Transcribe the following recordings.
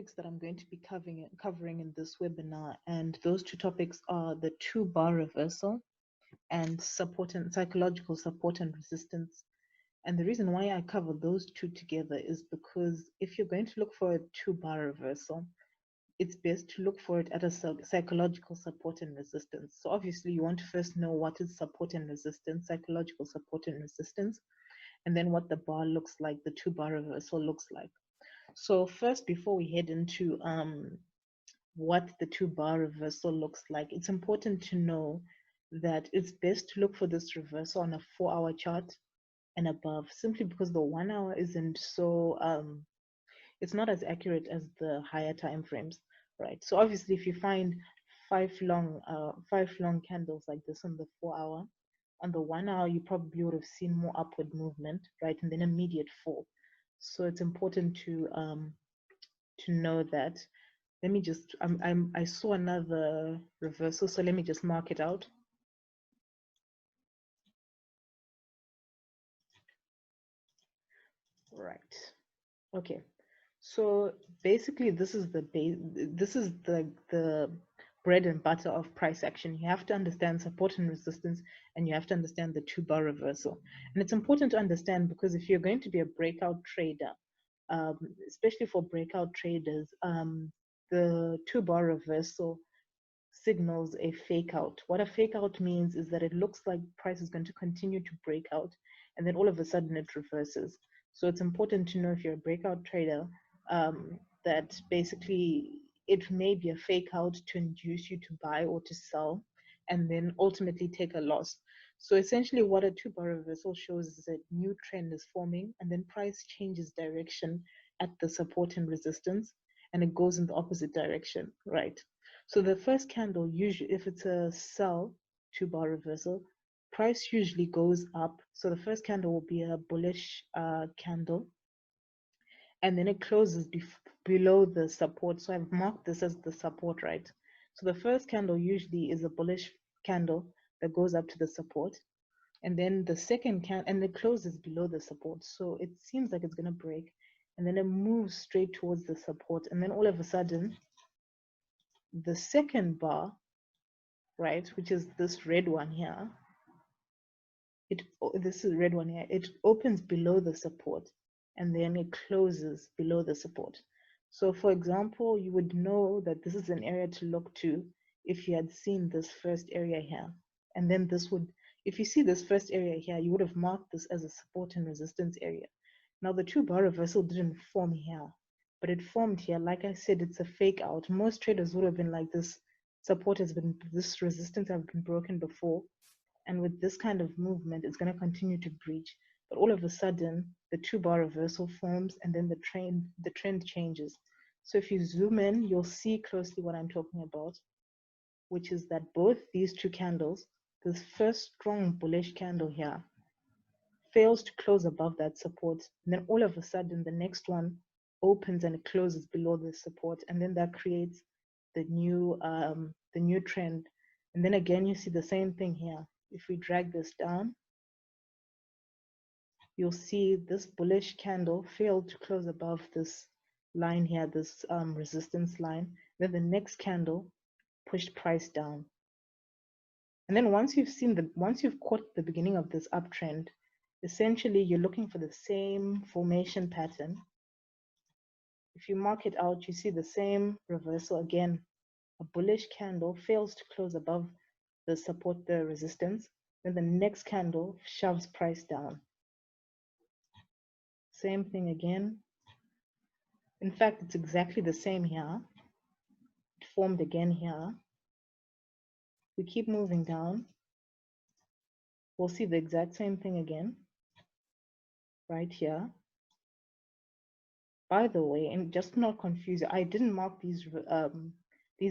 topics that I'm going to be covering in this webinar, and those two topics are the two-bar reversal and support and psychological support and resistance. And the reason why I cover those two together is because if you're going to look for a two-bar reversal, it's best to look for it at a psychological support and resistance. So obviously you want to first know what is support and resistance, psychological support and resistance, and then what the bar looks like, the two-bar reversal looks like. So first, before we head into what the two-bar reversal looks like, it's important to know that it's best to look for this reversal on a 4-hour chart and above, simply because the 1 hour isn't so it's not as accurate as the higher time frames, right? So obviously, if you find five long candles like this on the 4 hour, on the 1 hour, you probably would have seen more upward movement, right, and then immediate fall. So it's important to know that. Let me just I saw another reversal, so let me just mark it out. Right. Okay. So basically, this is the bread and butter of price action. You have to understand support and resistance, and you have to understand the two-bar reversal. And it's important to understand because if you're going to be a breakout trader, especially for breakout traders, the two-bar reversal signals a fake out. What a fake out means is that it looks like price is going to continue to break out, and then all of a sudden it reverses. So it's important to know if you're a breakout trader that basically it may be a fake out to induce you to buy or to sell, and then ultimately take a loss. So essentially, what a two-bar reversal shows is that new trend is forming, and then price changes direction at the support and resistance, and it goes in the opposite direction, right? So the first candle, usually, if it's a sell two-bar reversal, price usually goes up. So the first candle will be a bullish candle, and then it closes below the support. So I've marked this as the support, right? So the first candle usually is a bullish candle that goes up to the support, and then the second and it closes below the support. So it seems like it's going to break, and then it moves straight towards the support, and then all of a sudden, the second bar, right, which is this red one here, this is red one here, it opens below the support and then it closes below the support. So for example, you would know that this is an area to look to if you had seen this first area here. And then this would, if you see this first area here, you would have marked this as a support and resistance area. Now the two-bar reversal didn't form here, but it formed here. Like I said, it's a fake out. Most traders would have been like, this support has been, this resistance have been broken before, and with this kind of movement, it's going to continue to breach. But all of a sudden, the two-bar reversal forms, and then the trend changes. So if you zoom in, you'll see closely what I'm talking about, which is that both these two candles, this first strong bullish candle here, fails to close above that support. And then all of a sudden, the next one opens and it closes below the support, and then that creates the new trend. And then again, you see the same thing here. If we drag this down, you'll see this bullish candle failed to close above this line here, this resistance line. Then the next candle pushed price down. And then once you've caught the beginning of this uptrend, essentially you're looking for the same formation pattern. If you mark it out, you see the same reversal again. A bullish candle fails to close above the support, the resistance. Then the next candle shoves price down. Same thing again. In fact, it's exactly the same here. It formed again here. We keep moving down. We'll see the exact same thing again, right here. By the way, and just not confuse you, I didn't mark these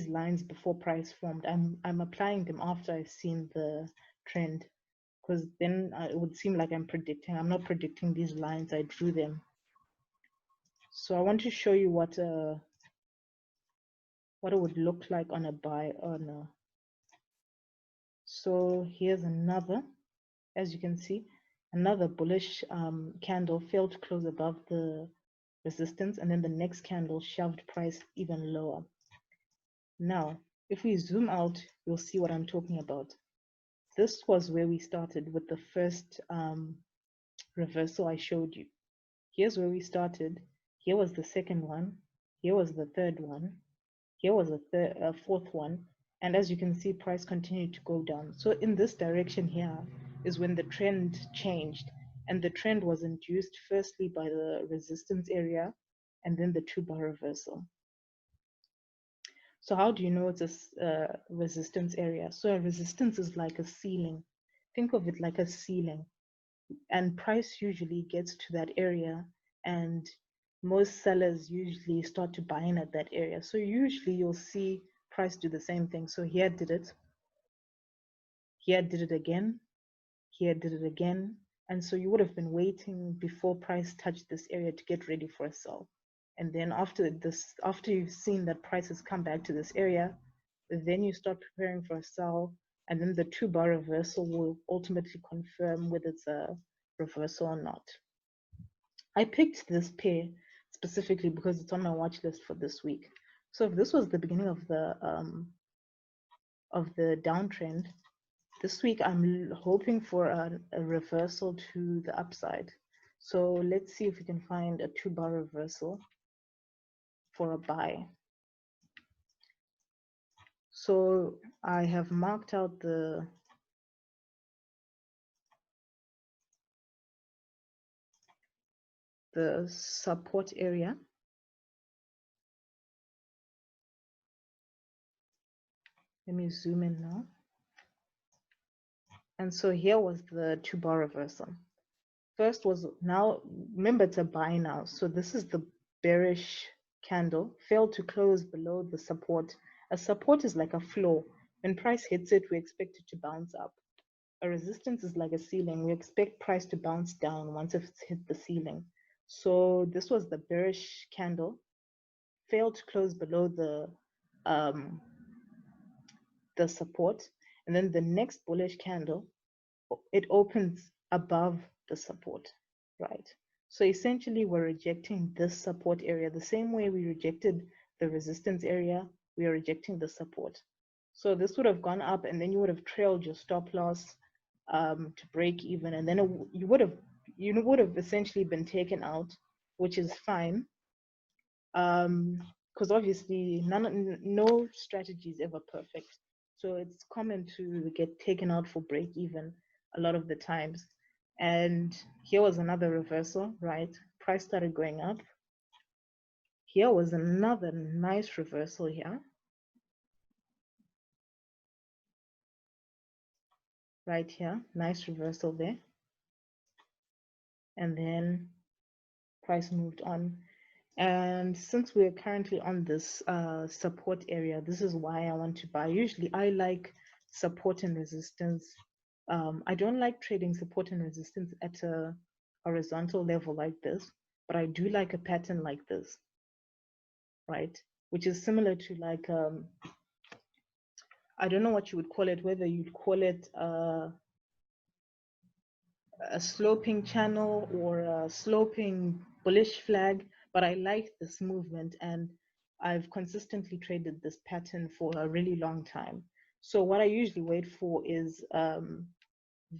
lines before price formed. I'm applying them after I've seen the trend, because then it would seem like I'm predicting. I'm not predicting these lines, I drew them. So I want to show you what it would look like on a buy on a. So here's another, as you can see, another bullish candle failed to close above the resistance, and then the next candle shoved price even lower. Now, if we zoom out, you'll see what I'm talking about. This was where we started with the first reversal I showed you. Here's where we started. Here was the second one. Here was the third one. Here was a fourth one. And as you can see, price continued to go down. So in this direction here is when the trend changed. And the trend was induced firstly by the resistance area and then the 2-bar reversal. So how do you know it's a resistance area? So a resistance is like a ceiling. Think of it like a ceiling. And price usually gets to that area, and most sellers usually start to buy in at that area. So usually you'll see price do the same thing. So here did it, here did it again, here did it again. And so you would have been waiting before price touched this area to get ready for a sell. And then after you've seen that price has come back to this area, then you start preparing for a sell, and then the 2-bar reversal will ultimately confirm whether it's a reversal or not. I picked this pair specifically because it's on my watch list for this week. So if this was the beginning of the downtrend, this week I'm hoping for a reversal to the upside. So let's see if we can find a 2-bar reversal for a buy. So I have marked out the support area. Let me zoom in now. And so here was the 2-bar reversal. First was, now remember it's a buy now. So this is the bearish candle, failed to close below the support. A support is like a floor. When price hits it, we expect it to bounce up. A resistance is like a ceiling. We expect price to bounce down once it's hit the ceiling. So this was the bearish candle, failed to close below the support. And then the next bullish candle, it opens above the support, right? So essentially we're rejecting this support area the same way we rejected the resistance area. We are rejecting the support. So this would have gone up, and then you would have trailed your stop loss to break even, and then you would have essentially been taken out, which is fine, because obviously no strategy is ever perfect. So it's common to get taken out for break even a lot of the times. And here was another reversal, right? Price started going up. Here was another nice reversal here. Right here, nice reversal there. And then price moved on. And since we're currently on this support area, this is why I want to buy. Usually I like support and resistance. I don't like trading support and resistance at a horizontal level like this, but I do like a pattern like this, right? Which is similar to like, I don't know what you would call it, whether you'd call it a sloping channel or a sloping bullish flag, but I like this movement, and I've consistently traded this pattern for a really long time. So what I usually wait for is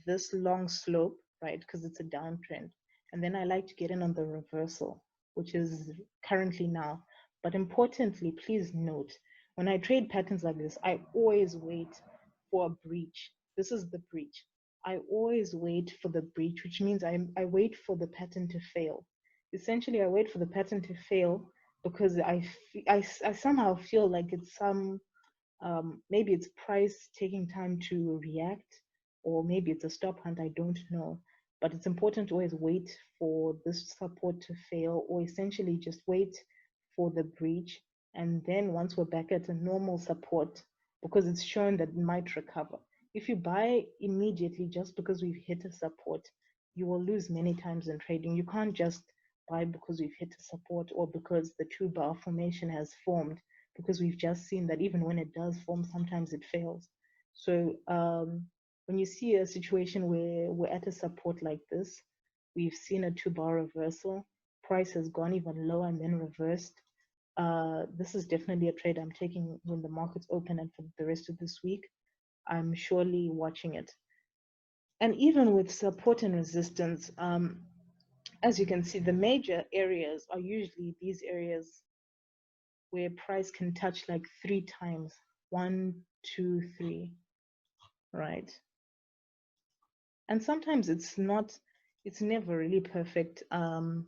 this long slope, right? Because it's a downtrend. And then I like to get in on the reversal, which is currently now. But importantly, please note, when I trade patterns like this, I always wait for a breach. This is the breach. I always wait for the breach, which means I wait for the pattern to fail. Essentially, I wait for the pattern to fail because I somehow feel like it's maybe it's price taking time to react, or maybe it's a stop hunt, I don't know. But it's important to always wait for this support to fail, or essentially just wait for the breach. And then once we're back at a normal support, because it's shown that it might recover. If you buy immediately just because we've hit a support, you will lose many times in trading. You can't just buy because we've hit a support or because the 2-bar formation has formed, because we've just seen that even when it does form, sometimes it fails. So when you see a situation where we're at a support like this, we've seen a 2-bar reversal, price has gone even lower and then reversed, this is definitely a trade I'm taking when the markets open and for the rest of this week. I'm surely watching it. And even with support and resistance, as you can see, the major areas are usually these areas where price can touch like 3 times. 1, 2, 3, right? And sometimes it's never really perfect. I've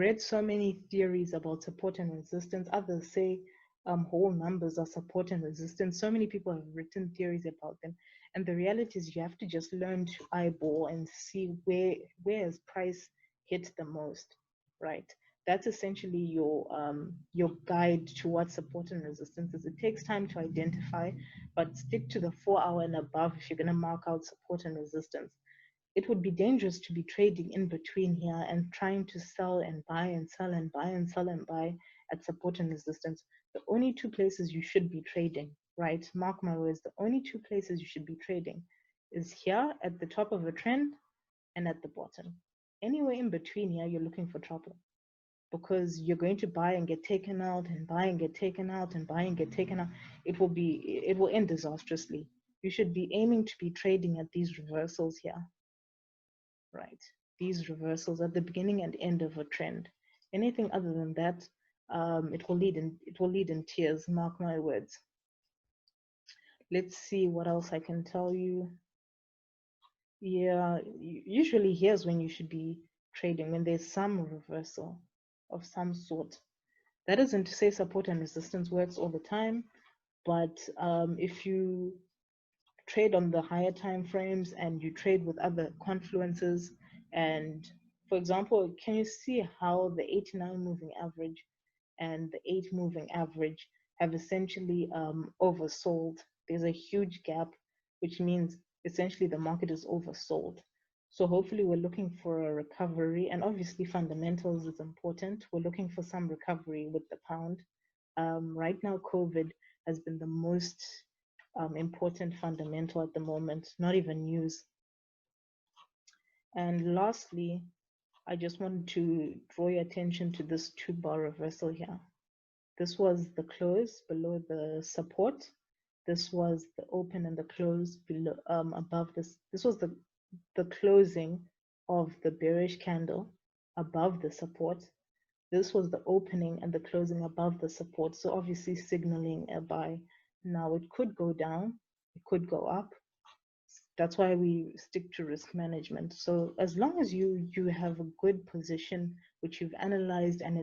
read so many theories about support and resistance. Others say whole numbers are support and resistance. So many people have written theories about them, and the reality is you have to just learn to eyeball and see where has price hit the most, right? That's essentially your guide to what support and resistance is. It takes time to identify, but stick to the 4 hour and above if you're going to mark out support and resistance. It would be dangerous to be trading in between here and trying to sell and buy and sell and buy and sell and buy at support and resistance. The only two places you should be trading, right? Mark my words, the only two places you should be trading is here at the top of a trend and at the bottom. Anywhere in between here, you're looking for trouble because you're going to buy and get taken out and buy and get taken out and buy and get taken out. It will end disastrously. You should be aiming to be trading at these reversals here, right? These reversals at the beginning and end of a trend. Anything other than that, it will lead in tears. Mark my words. Let's see what else I can tell you. Yeah, usually here's when you should be trading, when there's some reversal of some sort. That isn't to say support and resistance works all the time, but if you trade on the higher time frames and you trade with other confluences, and for example, can you see how the 89 moving average and the 8 moving average have essentially oversold? There's a huge gap, which means essentially the market is oversold. So hopefully we're looking for a recovery, and obviously fundamentals is important. We're looking for some recovery with the pound. Right now, COVID has been the most important fundamental at the moment, not even news. And lastly, I just wanted to draw your attention to this 2-bar reversal here. This was the close below the support. This was the open and the close below above this. This was the closing of the bearish candle above the support. This was the opening and the closing above the support. So obviously signaling a buy. Now it could go down, it could go up. That's why we stick to risk management. So as long as you have a good position which you've analyzed and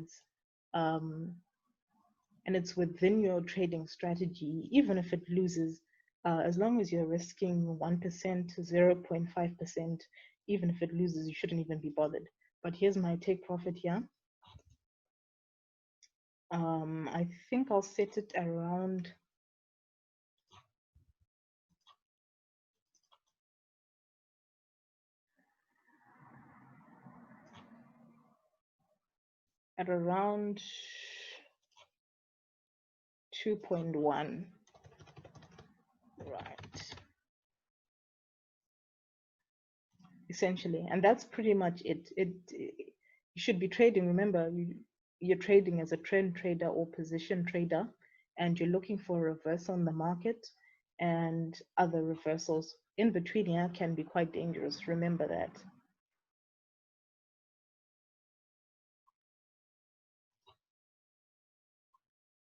it's within your trading strategy, even if it loses, as long as you're risking 1%, 0.5%, even if it loses, you shouldn't even be bothered. But here's my take profit here. I think I'll set it around at around 2.1, right? Essentially, and that's pretty much it. You should be trading. Remember, you're trading as a trend trader or position trader, and you're looking for a reversal on the market, and other reversals in between here can be quite dangerous. Remember that.